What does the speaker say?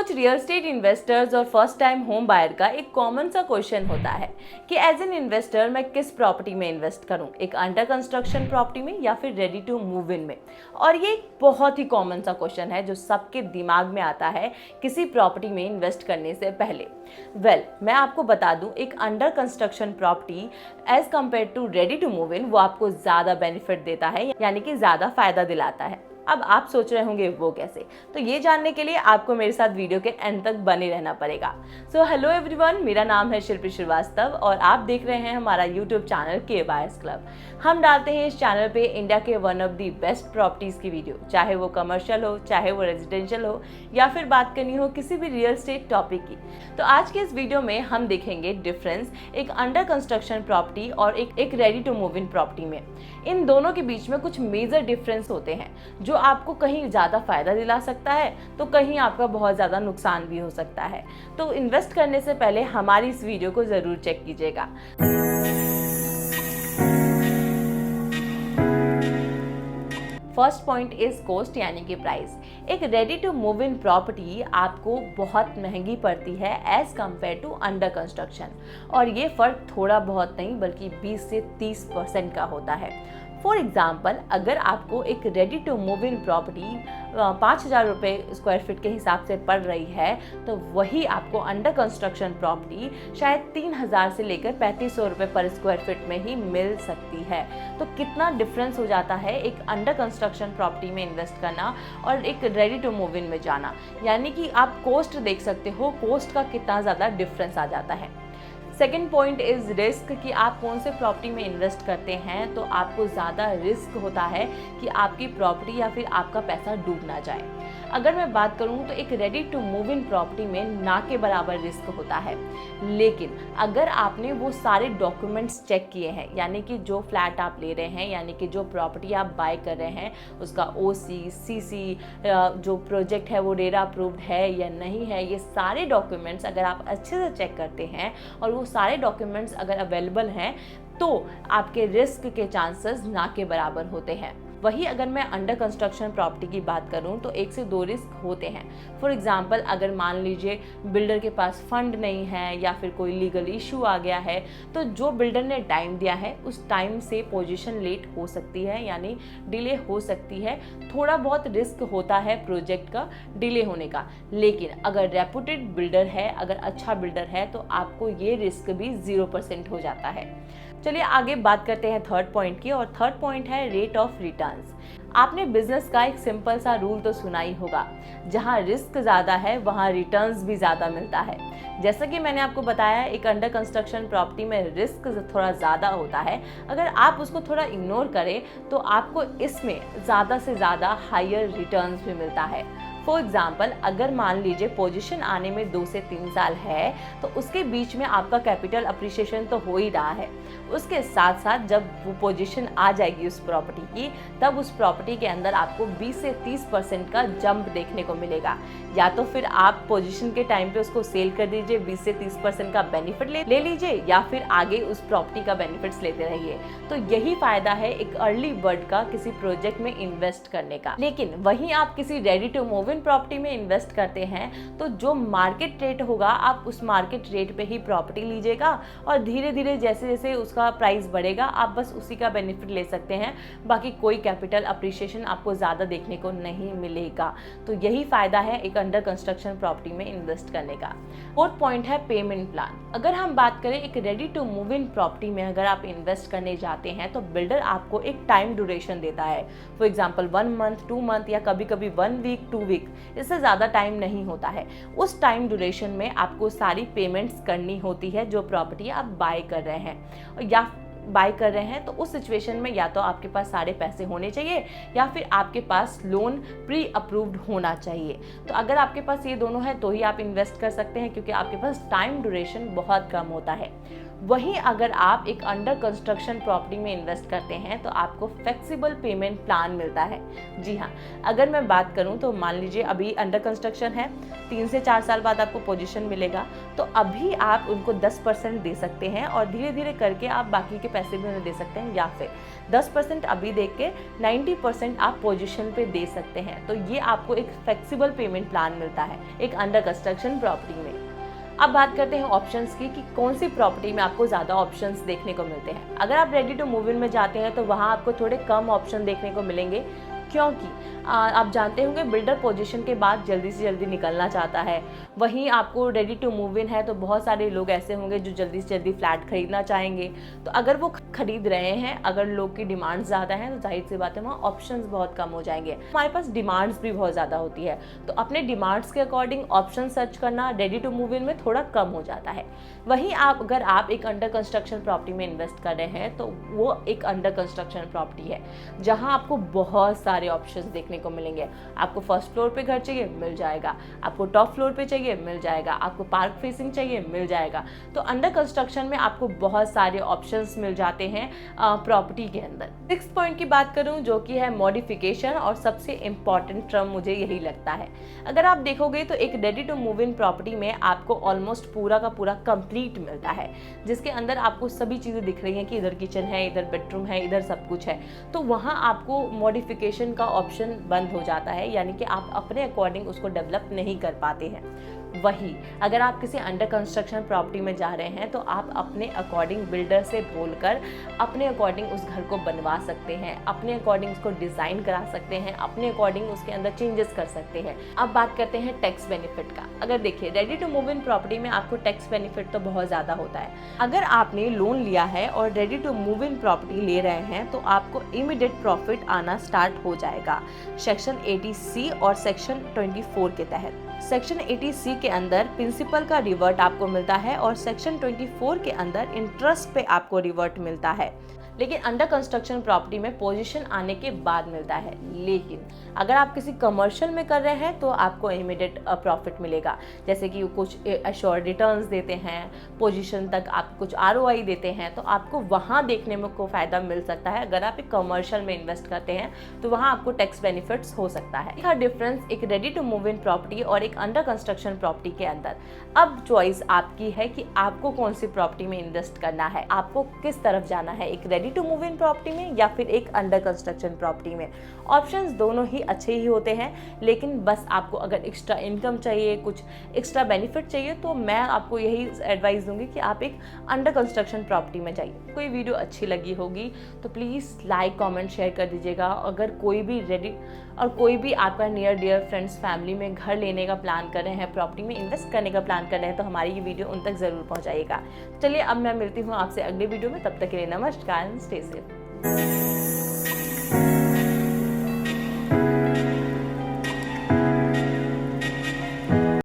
कुछ real estate investors और first time home buyer का एक कॉमन सा क्वेश्चन होता है कि एज एन इन्वेस्टर मैं किस प्रॉपर्टी में इन्वेस्ट करूं, एक अंडर कंस्ट्रक्शन प्रॉपर्टी में या फिर रेडी टू मूव इन में। और ये एक बहुत ही कॉमन सा क्वेश्चन है जो सबके दिमाग में आता है किसी प्रॉपर्टी में इन्वेस्ट करने से पहले। मैं आपको बता दूं, एक under construction property as compare to ready to move in वो आपको ज़्यादा बेनिफिट देता है, यानी कि ज़्यादा फायदा दिलाता है। अब आप सोच रहे होंगे वो कैसे, तो ये जानने के लिए आपको मेरे साथ वीडियो के एंड तक बने रहना पड़ेगा। सो हेलो एवरीवन, मेरा नाम है शिल्पी श्रीवास्तव और आप देख रहे हैं हमारा यूट्यूब चैनल के बायर्स क्लब। हम डालते हैं इस चैनल पे इंडिया के one of the best properties की वीडियो, चाहे वो कमर्शियल हो, चाहे वो रेजिडेंशियल हो, या फिर बात करनी हो किसी भी रियल एस्टेट टॉपिक की। तो आज के इस वीडियो में हम देखेंगे डिफरेंस एक अंडर कंस्ट्रक्शन प्रॉपर्टी और एक ready to move in property में। इन दोनों के बीच में कुछ मेजर डिफरेंस होते हैं जो आपको कहीं ज़्यादा फायदा दिला सकता है तो कहीं आपका बहुत ज़्यादा नुकसान भी हो सकता है। तो इन्वेस्ट करने से पहले हमारी इस वीडियो को ज़रूर चेक कीजिएगा। फर्स्ट पॉइंट इज कॉस्ट, यानी कि प्राइस। एक ready to move in property आपको बहुत महंगी पड़ती है as compare to under construction, और ये फ़र्क थोड़ा बहुत नहीं बल्कि 20 से 30% का होता है। फॉर एग्जाम्पल, अगर आपको एक ready to move in property 5,000 रुपये स्क्वायर फीट के हिसाब से पड़ रही है, तो वही आपको अंडर कंस्ट्रक्शन प्रॉपर्टी शायद 3,000 से लेकर 3,500 रुपये पर स्क्वायर फीट में ही मिल सकती है। तो कितना डिफरेंस हो जाता है एक अंडर कंस्ट्रक्शन प्रॉपर्टी में इन्वेस्ट करना और एक रेडी टू मूव इन में जाना, यानी कि आप कॉस्ट देख सकते हो, कॉस्ट का कितना ज़्यादा डिफरेंस आ जाता है। सेकेंड पॉइंट इज़ रिस्क, कि आप कौन से प्रॉपर्टी में इन्वेस्ट करते हैं तो आपको ज़्यादा रिस्क होता है कि आपकी प्रॉपर्टी या फिर आपका पैसा डूब ना जाए। अगर मैं बात करूं तो एक ready to move in property में ना के बराबर रिस्क होता है, लेकिन अगर आपने वो सारे डॉक्यूमेंट्स चेक किए हैं, यानी कि जो फ्लैट आप ले रहे हैं, यानी कि जो प्रॉपर्टी आप बाय कर रहे हैं उसका OC, CC, जो प्रोजेक्ट है वो रेरा अप्रूव्ड है या नहीं है, ये सारे डॉक्यूमेंट्स अगर आप अच्छे से चेक करते हैं और वो सारे डॉक्यूमेंट्स अगर अवेलेबल हैं तो आपके रिस्क के चांसेस ना के बराबर होते हैं। वही अगर मैं अंडर कंस्ट्रक्शन प्रॉपर्टी की बात करूं तो 1 से 2 रिस्क होते हैं। फॉर एग्जांपल, अगर मान लीजिए बिल्डर के पास फंड नहीं है या फिर कोई लीगल इशू आ गया है, तो जो बिल्डर ने टाइम दिया है उस टाइम से पोजीशन लेट हो सकती है, यानी डिले हो सकती है। थोड़ा बहुत रिस्क होता है प्रोजेक्ट का डिले होने का, लेकिन अगर रेपुटेड बिल्डर है, अगर अच्छा बिल्डर है, तो आपको ये रिस्क भी 0% हो जाता है। चलिए आगे बात करते हैं थर्ड पॉइंट की, और थर्ड पॉइंट है रेट ऑफ रिटर्न्स। आपने बिजनेस का एक सिंपल सा रूल तो सुना ही होगा, जहां रिस्क ज़्यादा है वहां रिटर्न्स भी ज़्यादा मिलता है। जैसा कि मैंने आपको बताया, एक अंडर कंस्ट्रक्शन प्रॉपर्टी में रिस्क थोड़ा ज़्यादा होता है। अगर आप उसको थोड़ा इग्नोर करें तो आपको इसमें ज़्यादा से ज़्यादा हायर रिटर्न्स भी मिलता है। फॉर एग्जाम्पल, अगर मान लीजिए पोजीशन आने में 2 से 3 साल है, तो उसके बीच में आपका कैपिटल अप्रिसिएशन तो हो ही रहा है। उसके साथ साथ जब वो पोजीशन आ जाएगी उस प्रॉपर्टी की, तब उस प्रॉपर्टी के अंदर आपको 20 से 30% का जंप देखने को मिलेगा। या तो फिर आप पोजीशन के टाइम पे उसको सेल कर दीजिए, 20 से 30% का बेनिफिट ले लीजिए, या फिर आगे उस प्रॉपर्टी का बेनिफिट्स लेते रहिए। तो यही फायदा है एक अर्ली बर्ड का किसी प्रोजेक्ट में इन्वेस्ट करने का। लेकिन वहीं आप किसी ready to move in property में इन्वेस्ट करते हैं तो जो मार्केट रेट होगा, आप उस मार्केट रेट पे ही प्रॉपर्टी लीजिएगा, और धीरे धीरे जैसे जैसे उसका प्राइस बढ़ेगा आप बस उसी का बेनिफिट ले सकते हैं। बाकी कोई कैपिटल अप्रिसिएशन आपको ज़्यादा देखने को नहीं मिलेगा। तो यही फायदा है एक अंडर कंस्ट्रक्शन प्रॉपर्टी में इन्वेस्ट करने का। फोर्थ पॉइंट है पेमेंट प्लान। अगर हम बात करें एक ready to move in property में अगर आप इन्वेस्ट करने जाते हैं तो बिल्डर आपको एक टाइम ड्यूरेशन देता है। फॉर एग्जाम्पल 1 मंथ, 2 मंथ या कभी कभी 1 वीक, 2 वीक, इससे ज़्यादा टाइम नहीं होता है। उस टाइम ड्यूरेशन में आपको सारी पेमेंट्स करनी होती है जो प्रॉपर्टी आप बाय कर रहे हैं, या बाय कर रहे हैं। तो उस सिचुएशन में या तो आपके पास सारे पैसे होने चाहिए या फिर आपके पास लोन प्री अप्रूव्ड होना चाहिए। तो अगर आपके पास ये दोनों है तो ही आप इन्वेस्ट कर सकते हैं, क्योंकि आपके पास टाइम ड्यूरेशन बहुत कम होता है। वहीं अगर आप एक अंडर कंस्ट्रक्शन प्रॉपर्टी में इन्वेस्ट करते हैं तो आपको फ्लेक्सिबल पेमेंट प्लान मिलता है। जी हाँ, अगर मैं बात करूं तो मान लीजिए अभी अंडर कंस्ट्रक्शन है, 3 से 4 साल बाद आपको पोजीशन मिलेगा, तो अभी आप उनको 10% दे सकते हैं और धीरे धीरे करके आप बाकी के पैसे भी उन्हें दे सकते हैं, या फिर 10% अभी दे के 90% आप पोजीशन पे दे सकते हैं। तो ये आपको एक फ्लेक्सिबल पेमेंट प्लान मिलता है एक अंडर कंस्ट्रक्शन प्रॉपर्टी में। अब बात करते हैं ऑप्शंस की कि कौन सी प्रॉपर्टी में आपको ज़्यादा ऑप्शंस देखने को मिलते हैं। अगर आप रेडी टू मूव इन में जाते हैं तो वहाँ आपको थोड़े कम ऑप्शन देखने को मिलेंगे, क्योंकि आप जानते होंगे बिल्डर पोजीशन के बाद जल्दी से जल्दी निकलना चाहता है। वहीं आपको रेडी टू मूव इन है तो बहुत सारे लोग ऐसे होंगे जो जल्दी से जल्दी फ्लैट खरीदना चाहेंगे। तो अगर वो खरीद रहे हैं, अगर लोग की डिमांड ज़्यादा है तो जाहिर सी बात है वहाँ ऑप्शंस बहुत कम हो जाएंगे। हमारे पास डिमांड्स भी बहुत ज़्यादा होती है, तो अपने डिमांड्स के अकॉर्डिंग ऑप्शन सर्च करना रेडी टू मूव इन में थोड़ा कम हो जाता है। वहीं अगर आप एक अंडर कंस्ट्रक्शन प्रॉपर्टी में इन्वेस्ट कर रहे हैं तो वो एक अंडर कंस्ट्रक्शन प्रॉपर्टी है जहाँ आपको बहुत सारे ऑप्शंस देखने को मिलेंगे। आपको फर्स्ट फ्लोर पे घर चाहिए, मिल जाएगा। आपको टॉप फ्लोर पे चाहिए, मिल जाएगा। आपको पार्क फेसिंग चाहिए, मिल जाएगा। तो अंडर कंस्ट्रक्शन में आपको बहुत सारे ऑप्शंस मिल जाते हैं प्रॉपर्टी के अंदर। 6 पॉइंट की बात करूं जो कि है मॉडिफिकेशन, और सबसे इंपॉर्टेंट टर्म मुझे यही लगता है। अगर आप देखोगे तो एक ready to move in property में आपको ऑलमोस्ट पूरा का पूरा कंप्लीट मिलता है, जिसके अंदर आपको सभी चीज़ें दिख रही हैं कि इधर किचन है, इधर बेडरूम है, इधर सब कुछ है। तो वहाँ आपको मॉडिफिकेशन का ऑप्शन बंद हो जाता है, यानी कि आप अपने अकॉर्डिंग उसको डेवलप नहीं कर पाते हैं। वही अगर आप किसी अंडर कंस्ट्रक्शन प्रॉपर्टी में जा रहे हैं तो आप अपने अकॉर्डिंग बिल्डर से बोलकर अपने अकॉर्डिंग उस घर को बनवा सकते हैं, अपने अकॉर्डिंग उसको डिज़ाइन करा सकते हैं, अपने अकॉर्डिंग उसके अंदर चेंजेस कर सकते हैं। अब बात करते हैं टैक्स बेनिफिट का। अगर देखिए ready to move in property में आपको टैक्स बेनिफिट तो बहुत ज़्यादा होता है। अगर आपने लोन लिया है और ready to move in property ले रहे हैं तो आपको इमीडिएट प्रॉफिट आना स्टार्ट हो जाएगा सेक्शन 80C और सेक्शन 24 के तहत। सेक्शन 80C के अंदर प्रिंसिपल का रिवर्ट आपको मिलता है और सेक्शन 24 के अंदर इंटरेस्ट पे आपको रिवर्ट मिलता है, लेकिन अंडर कंस्ट्रक्शन प्रॉपर्टी में पोजीशन आने के बाद मिलता है। लेकिन अगर आप किसी कमर्शियल में कर रहे हैं तो आपको इमीडिएट प्रॉफिट मिलेगा, जैसे कि कुछ एश्योर्ड रिटर्न्स देते हैं, पोजीशन तक आप कुछ ROI देते हैं, तो आपको वहाँ देखने में को फ़ायदा मिल सकता है। अगर आप एक कमर्शियल में इन्वेस्ट करते हैं तो वहाँ आपको टैक्स बेनिफिट्स हो सकता है। इसका डिफरेंस एक ready to move in property और एक अंडर कंस्ट्रक्शन प्रॉपर्टी के अंदर। अब चॉइस आपकी है कि आपको कौन सी प्रॉपर्टी में इन्वेस्ट करना है, आपको किस तरफ जाना है, एक ready to move in property में या फिर एक अंडर कंस्ट्रक्शन प्रॉपर्टी में। ऑप्शंस दोनों ही अच्छे ही होते हैं, लेकिन बस आपको अगर एक्स्ट्रा इनकम चाहिए, कुछ एक्स्ट्रा बेनिफिट चाहिए, तो मैं आपको यही एडवाइस दूंगी कि आप एक अंडर कंस्ट्रक्शन प्रॉपर्टी में जाइए। कोई वीडियो अच्छी लगी होगी तो प्लीज़ लाइक कमेंट शेयर कर दीजिएगा। अगर कोई भी आपका नियर डियर फ्रेंड्स फैमिली में घर लेने का प्लान कर रहे हैं, प्रॉपर्टी में इन्वेस्ट करने का प्लान कर रहे हैं, तो हमारी ये वीडियो उन तक ज़रूर पहुँचाइएगा। चलिए अब मैं मिलती हूँ आपसे अगले वीडियो में, तब तक के लिए नमस्कार, स्टे सेफ।